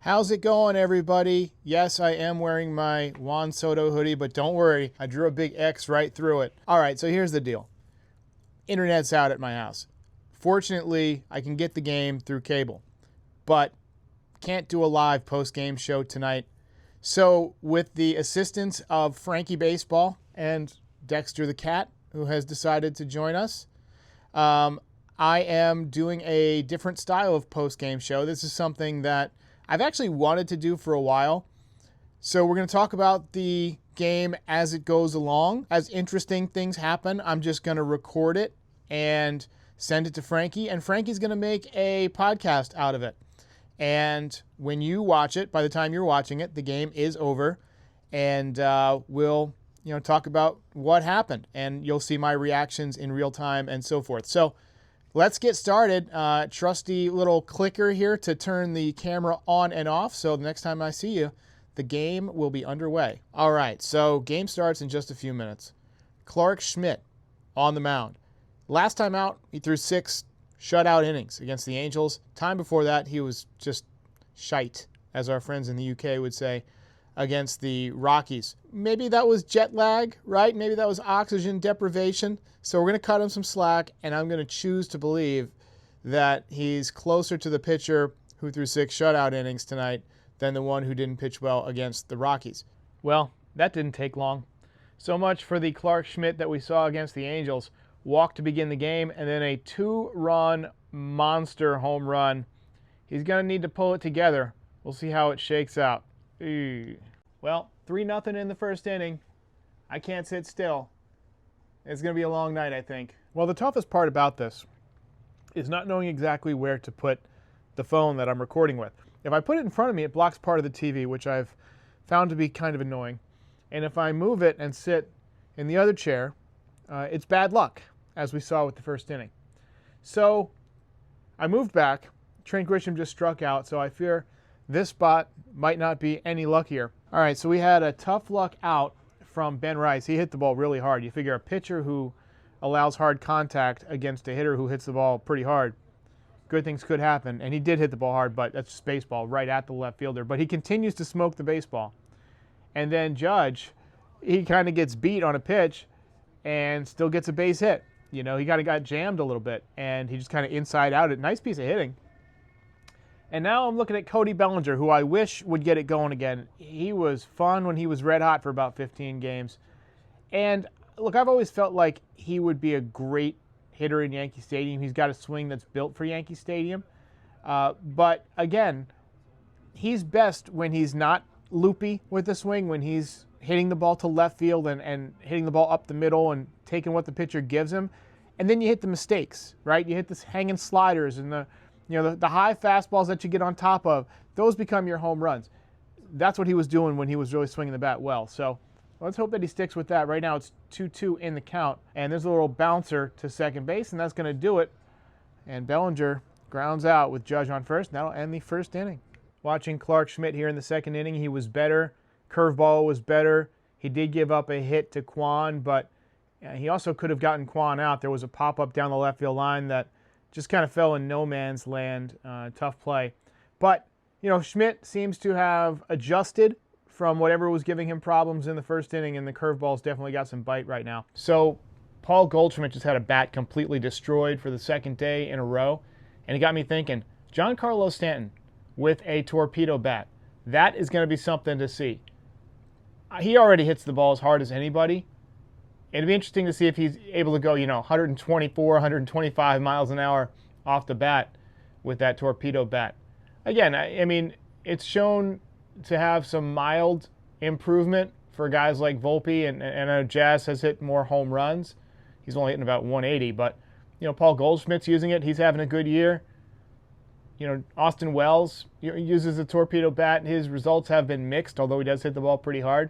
How's it going, everybody? Yes, I am wearing my Juan Soto hoodie, but don't worry, I drew a big X right through it. All right, so here's the deal. Internet's out at my house. Fortunately, I can get the game through cable, but can't do a live post-game show tonight. So with the assistance of Frankie Baseball and Dexter the Cat, who has decided to join us, I am doing a different style of post-game show. This is something that I've actually wanted to do for a while. So we're going to talk about the game as it goes along. As interesting things happen, I'm just going to record it and send it to Frankie, and Frankie's going to make a podcast out of it. And when you watch it, by the time you're watching it, the game is over, and we'll talk about what happened, and you'll see my reactions in real time and so forth. So let's get started. Trusty little clicker here to turn the camera on and off. So the next time I see you, the game will be underway. All right, so game starts in just a few minutes. Clark Schmidt on the mound. Last time out, he threw 6 shutout innings against the Angels. Time before that, he was just shite, as our friends in the UK would say, against the Rockies. Maybe that was jet lag, right? Maybe that was oxygen deprivation. So we're going to cut him some slack, and I'm going to choose to believe that he's closer to the pitcher who threw 6 shutout innings tonight than the one who didn't pitch well against the Rockies. Well, that didn't take long. So much for the Clark Schmidt that we saw against the Angels. Walk to begin the game, and then a 2-run monster home run. He's going to need to pull it together. We'll see how it shakes out. Well, 3-0 in the first inning. I can't sit still. It's going to be a long night, I think. Well, the toughest part about this is not knowing exactly where to put the phone that I'm recording with. If I put it in front of me, it blocks part of the TV, which I've found to be kind of annoying. And if I move it and sit in the other chair, it's bad luck, as we saw with the first inning. So I moved back. Trent Grisham just struck out, so I fear this spot might not be any luckier. All right, so we had a tough luck out from Ben Rice. He hit the ball really hard. You figure a pitcher who allows hard contact against a hitter who hits the ball pretty hard, good things could happen. And he did hit the ball hard, but that's just baseball, right at the left fielder. But he continues to smoke the baseball. And then Judge, he kind of gets beat on a pitch and still gets a base hit. He kind of got jammed a little bit, and he just kind of inside out it. Nice piece of hitting. And now I'm looking at Cody Bellinger, who I wish would get it going again. He was fun when he was red hot for about 15 games. And look, I've always felt like he would be a great hitter in Yankee Stadium. He's got a swing that's built for Yankee Stadium. But again, he's best when he's not loopy with the swing, when he's hitting the ball to left field and hitting the ball up the middle and taking what the pitcher gives him. And then you hit the mistakes, right? You hit the hanging sliders and the high fastballs that you get on top of. Those become your home runs. That's what he was doing when he was really swinging the bat well. So let's hope that he sticks with that. Right now it's 2-2 in the count. And there's a little bouncer to second base, and that's going to do it. And Bellinger grounds out with Judge on first. And that'll end the first inning. Watching Clark Schmidt here in the second inning, he was better. Curveball was better. He did give up a hit to Quan, but he also could have gotten Quan out. There was a pop-up down the left field line that just kind of fell in no man's land. Tough play. But, Schmidt seems to have adjusted from whatever was giving him problems in the first inning, and the curveball's definitely got some bite right now. So Paul Goldschmidt just had a bat completely destroyed for the second day in a row, and it got me thinking, Giancarlo Stanton with a torpedo bat. That is going to be something to see. He already hits the ball as hard as anybody. It'd be interesting to see if he's able to go, 124, 125 miles an hour off the bat with that torpedo bat. Again, I mean, it's shown to have some mild improvement for guys like Volpe, and I know Jazz has hit more home runs. He's only hitting about 180, but, Paul Goldschmidt's using it. He's having a good year. Austin Wells uses a torpedo bat, and his results have been mixed, although he does hit the ball pretty hard.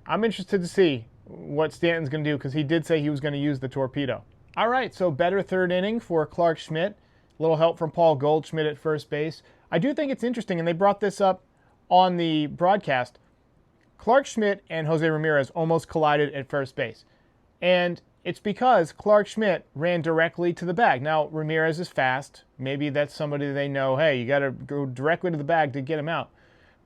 I'm interested to see what Stanton's going to do, because he did say he was going to use the torpedo. All right, so better third inning for Clark Schmidt. A little help from Paul Goldschmidt at first base. I do think it's interesting, and they brought this up on the broadcast. Clark Schmidt and Jose Ramirez almost collided at first base. And It's because Clark Schmidt ran directly to the bag. Now, Ramirez is fast. Maybe that's somebody they know, hey, you got to go directly to the bag to get him out.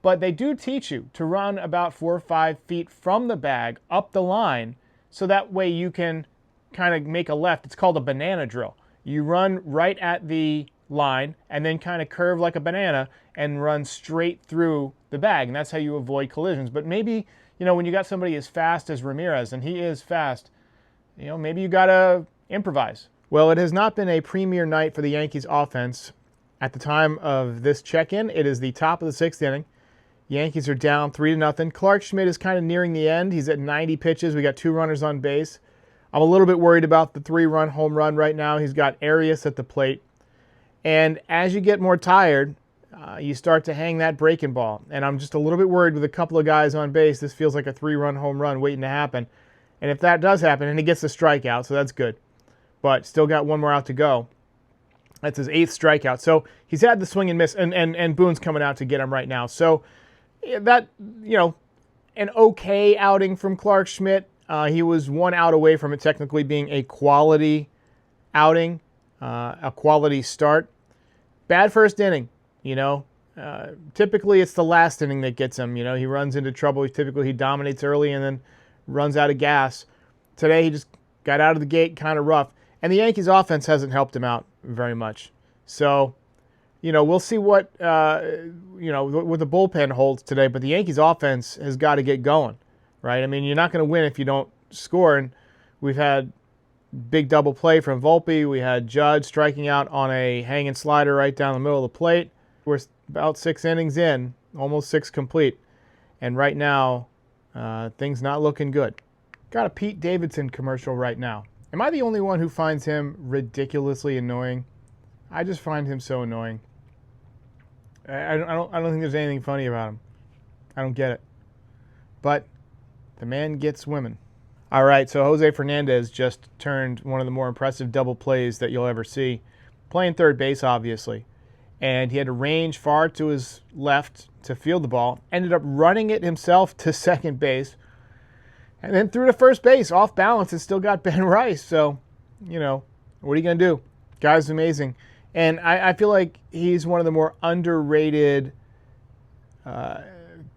But they do teach you to run about 4 or 5 feet from the bag up the line, so that way you can kind of make a left. It's called a banana drill. You run right at the line and then kind of curve like a banana and run straight through the bag. And that's how you avoid collisions. But maybe, when you got somebody as fast as Ramirez, and he is fast, maybe you got to improvise. Well, it has not been a premier night for the Yankees offense. At the time of this check-in, it is the top of the 6th inning. Yankees are down 3-0. Clark Schmidt is kind of nearing the end. He's at 90 pitches. We got 2 runners on base. I'm a little bit worried about the 3-run home run right now. He's got Arias at the plate. And as you get more tired, you start to hang that breaking ball. And I'm just a little bit worried with a couple of guys on base. This feels like a 3-run home run waiting to happen. And if that does happen, and he gets the strikeout, so that's good. But still got 1 more out to go. That's his 8th strikeout. So he's had the swing and miss, and Boone's coming out to get him right now. So that, an okay outing from Clark Schmidt. He was 1 out away from it technically being a quality outing, a quality start. Bad first inning, Typically it's the last inning that gets him. He runs into trouble. Typically he dominates early and then runs out of gas. Today he just got out of the gate kind of rough. And the Yankees offense hasn't helped him out very much. So, we'll see what the bullpen holds today. But the Yankees offense has got to get going, right? I mean, you're not going to win if you don't score. And we've had big double play from Volpe. We had Judge striking out on a hanging slider right down the middle of the plate. We're about 6 innings in, almost 6 complete. And right now, things not looking good. Got a Pete Davidson commercial right now. Am I the only one who finds him ridiculously annoying? I just find him so annoying. I don't think there's anything funny about him. I don't get it. But the man gets women. All right, so Jose Fernandez just turned one of the more impressive double plays that you'll ever see. Playing third base, obviously. And he had to range far to his left to field the ball. Ended up running it himself to second base. And then threw to first base, off balance, and still got Ben Rice. So, what are you going to do? Guy's amazing. And I feel like he's one of the more underrated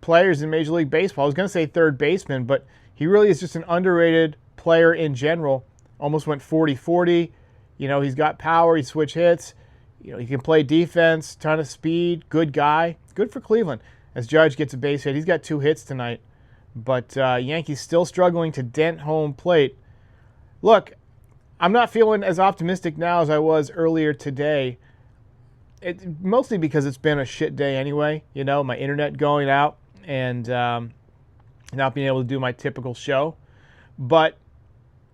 players in Major League Baseball. I was going to say third baseman, but he really is just an underrated player in general. Almost went 40-40. He's got power. He switch hits. He can play defense, ton of speed, good guy. Good for Cleveland. As Judge gets a base hit, he's got 2 hits tonight. But Yankees still struggling to dent home plate. Look, I'm not feeling as optimistic now as I was earlier today. Mostly because it's been a shit day anyway. My internet going out and not being able to do my typical show. But,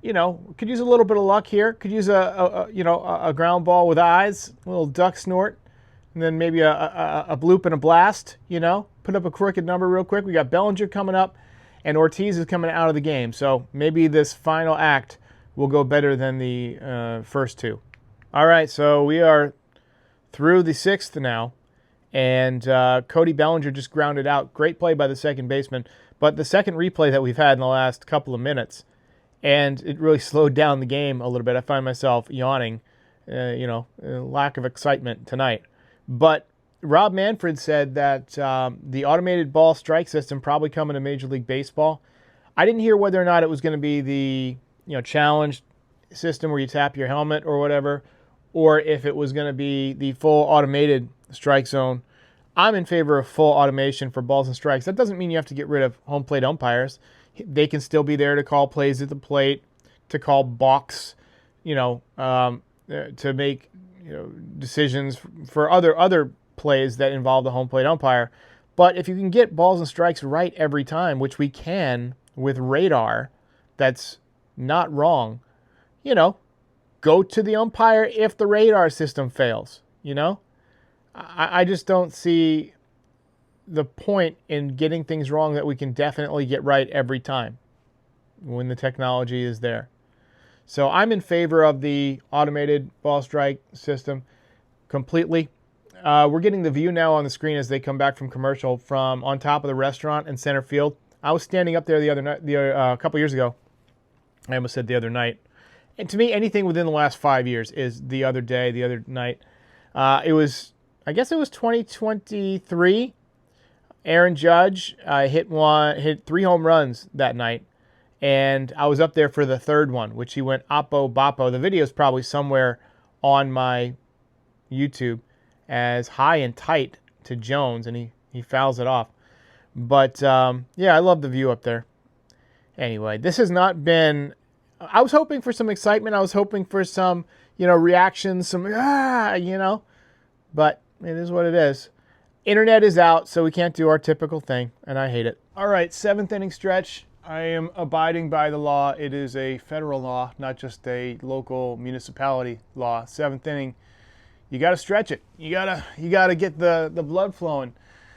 could use a little bit of luck here. Could use a ground ball with eyes, a little duck snort, and then maybe a bloop and a blast, Put up a crooked number real quick. We got Bellinger coming up. And Ortiz is coming out of the game. So maybe this final act will go better than the first 2. All right, so we are through the 6th now. And Cody Bellinger just grounded out. Great play by the second baseman. But the second replay that we've had in the last couple of minutes, and it really slowed down the game a little bit. I find myself yawning, lack of excitement tonight. But Rob Manfred said that the automated ball strike system probably coming to Major League Baseball. I didn't hear whether or not it was going to be the challenge system where you tap your helmet or whatever, or if it was going to be the full automated strike zone. I'm in favor of full automation for balls and strikes. That doesn't mean you have to get rid of home plate umpires. They can still be there to call plays at the plate, to call balks, to make decisions for other plays that involve the home plate umpire. But if you can get balls and strikes right every time, which we can with radar, that's not wrong, go to the umpire if the radar system fails, I just don't see the point in getting things wrong that we can definitely get right every time when the technology is there. So I'm in favor of the automated ball strike system completely. We're getting the view now on the screen as they come back from commercial from on top of the restaurant in center field. I was standing up there the other night, a couple years ago. I almost said the other night. And to me, anything within the last 5 years is the other night. I guess it was 2023. Aaron Judge hit 3 home runs that night. And I was up there for the third one, which he went oppo boppo. The video is probably somewhere on my YouTube as high and tight to Jones, and he fouls it off. But, yeah, I love the view up there. Anyway, this has not been... I was hoping for some excitement. I was hoping for some, reactions, but it is what it is. Internet is out, so we can't do our typical thing, and I hate it. All right, 7th inning stretch. I am abiding by the law. It is a federal law, not just a local municipality law. 7th inning, you got to stretch it. You gotta get the blood flowing.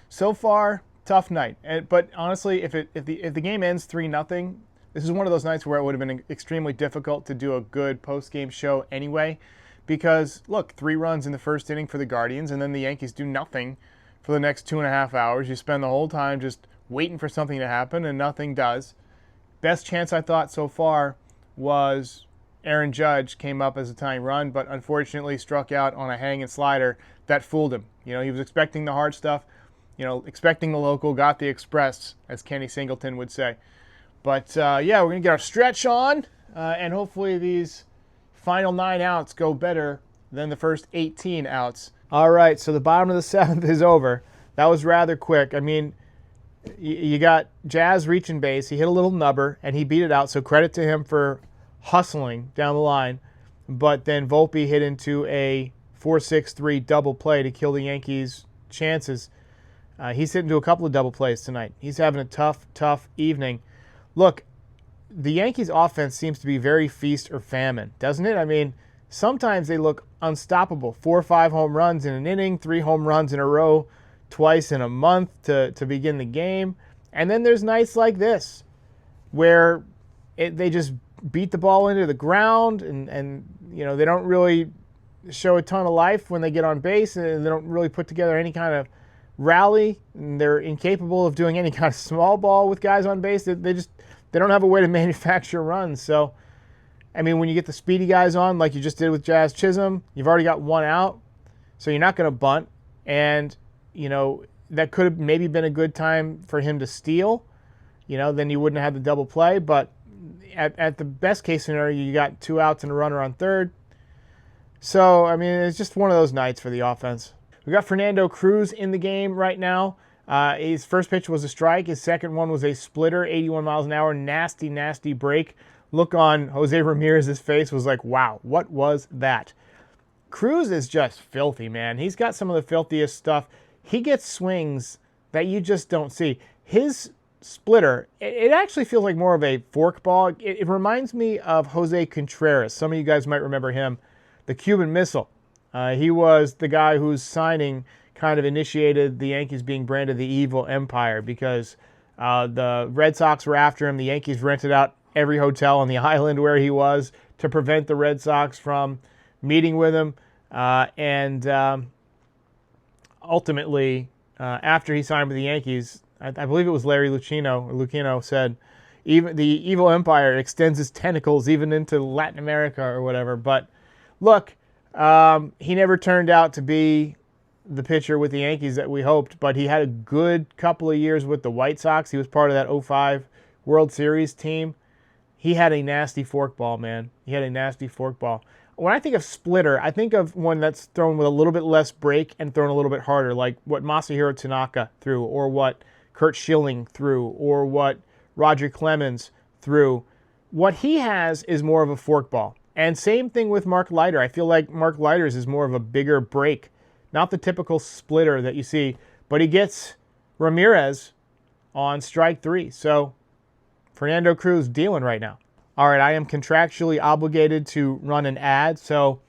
So far, tough night. But honestly, if the game ends 3-0, this is one of those nights where it would have been extremely difficult to do a good post-game show anyway, because look, 3 runs in the first inning for the Guardians, and then the Yankees do nothing for the next 2.5 hours. You spend the whole time just waiting for something to happen, and nothing does. Best chance I thought so far was Aaron Judge came up as a tying run, but unfortunately struck out on a hanging slider that fooled him. He was expecting the hard stuff, expecting the local, got the express, as Kenny Singleton would say. But, yeah, we're going to get our stretch on, and hopefully these final 9 outs go better than the first 18 outs. All right, so the bottom of the 7th is over. That was rather quick. I mean, you got Jazz reaching base. He hit a little nubber, and he beat it out, so credit to him for hustling down the line. But then Volpe hit into a 4-6-3 double play to kill the Yankees' chances. He's hitting to a couple of double plays tonight. He's having a tough evening. Look, the Yankees' offense seems to be very feast or famine, doesn't it? I mean, sometimes they look unstoppable. 4 or 5 home runs in an inning, 3 home runs in a row, twice in a month to begin the game. And then there's nights like this where they just beat the ball into the ground and they don't really show a ton of life when they get on base, and they don't really put together any kind of rally, and they're incapable of doing any kind of small ball with guys on base. They don't have a way to manufacture runs. So, I mean, when you get the speedy guys on, like you just did with Jazz Chisholm, you've already got 1 out, so you're not going to bunt. And, that could have maybe been a good time for him to steal. Then you wouldn't have had the double play. But at the best case scenario, you got 2 outs and a runner on third. So, I mean, it's just one of those nights for the offense. We got Fernando Cruz in the game right now. His first pitch was a strike. His second one was a splitter, 81 miles an hour. Nasty break. Look on Jose Ramirez's face was like, wow, what was that? Cruz is just filthy, man. He's got some of the filthiest stuff. He gets swings that you just don't see. His splitter, it actually feels like more of a forkball. It reminds me of Jose Contreras. Some of you guys might remember him, the Cuban Missile. He was the guy whose signing kind of initiated the Yankees being branded the evil empire, because the Red Sox were after him. The Yankees rented out every hotel on the island where he was to prevent the Red Sox from meeting with him. And ultimately, after he signed with the Yankees, I believe it was Larry Lucchino said, even the evil empire extends its tentacles even into Latin America or whatever. But look, he never turned out to be the pitcher with the Yankees that we hoped, but he had a good couple of years with the White Sox. He was part of that 2005 World Series team. He had a nasty forkball, man. He had a nasty forkball. When I think of splitter, I think of one that's thrown with a little bit less break and thrown a little bit harder, like what Masahiro Tanaka threw, or what Kurt Schilling threw, or what Roger Clemens threw. What he has is more of a forkball. And same thing with Mark Leiter. I feel like Mark Leiter's is more of a bigger break. Not the typical splitter that you see, but he gets Ramirez on strike 3. So Fernando Cruz dealing right now. All right, I am contractually obligated to run an ad, so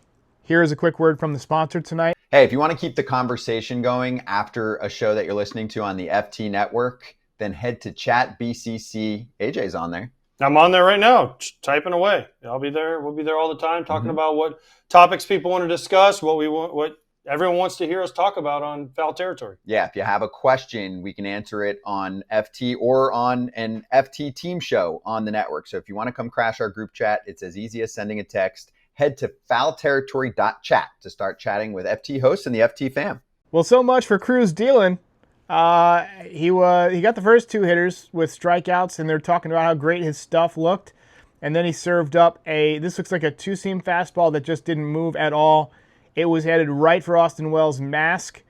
here's a quick word from the sponsor tonight. Hey, if you want to keep the conversation going after a show that you're listening to on the FT network, then head to Chat BCC. AJ's on there. I'm on there right now, typing away. I'll be there. We'll be there all the time, talking about what topics people want to discuss, what everyone wants to hear us talk about on Foul Territory. Yeah, if you have a question, we can answer it on FT or on an FT team show on the network. So if you want to come crash our group chat, it's as easy as sending a text. Head to foulterritory.chat to start chatting with FT hosts and the FT fam. Well, so much for Cruz dealing. He got the first 2 hitters with strikeouts, and they're talking about how great his stuff looked. And then he served up this looks like a 2-seam fastball that just didn't move at all. It was headed right for Austin Wells' mask,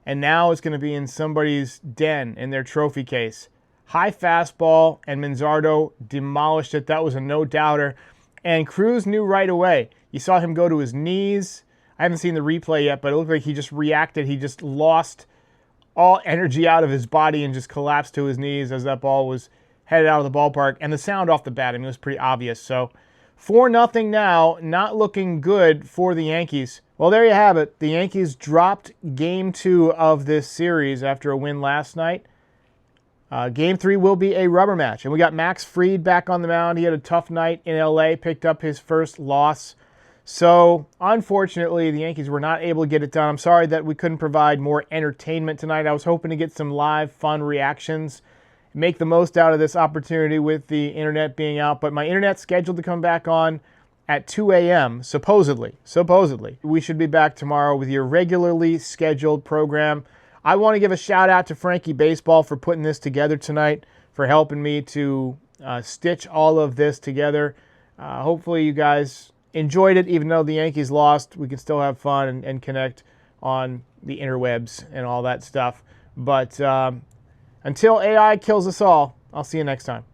and now it's going to be in somebody's den in their trophy case. High fastball, and Manzardo demolished it. That was a no-doubter. And Cruz knew right away. You saw him go to his knees. I haven't seen the replay yet, but it looked like he just reacted. He just lost all energy out of his body and just collapsed to his knees as that ball was headed out of the ballpark. And the sound off the bat, I mean, it was pretty obvious. So 4-0 now, not looking good for the Yankees. Well, there you have it. The Yankees dropped Game 2 of this series after a win last night. Game 3 will be a rubber match. And we got Max Fried back on the mound. He had a tough night in LA, picked up his first loss. So, unfortunately, the Yankees were not able to get it done. I'm sorry that we couldn't provide more entertainment tonight. I was hoping to get some live, fun reactions, make the most out of this opportunity with the internet being out. But my internet's scheduled to come back on at 2 a.m., supposedly. We should be back tomorrow with your regularly scheduled program. I want to give a shout out to Frankie Baseball for putting this together tonight, for helping me to stitch all of this together. Hopefully you guys enjoyed it. Even though the Yankees lost, we can still have fun and connect on the interwebs and all that stuff. But until AI kills us all, I'll see you next time.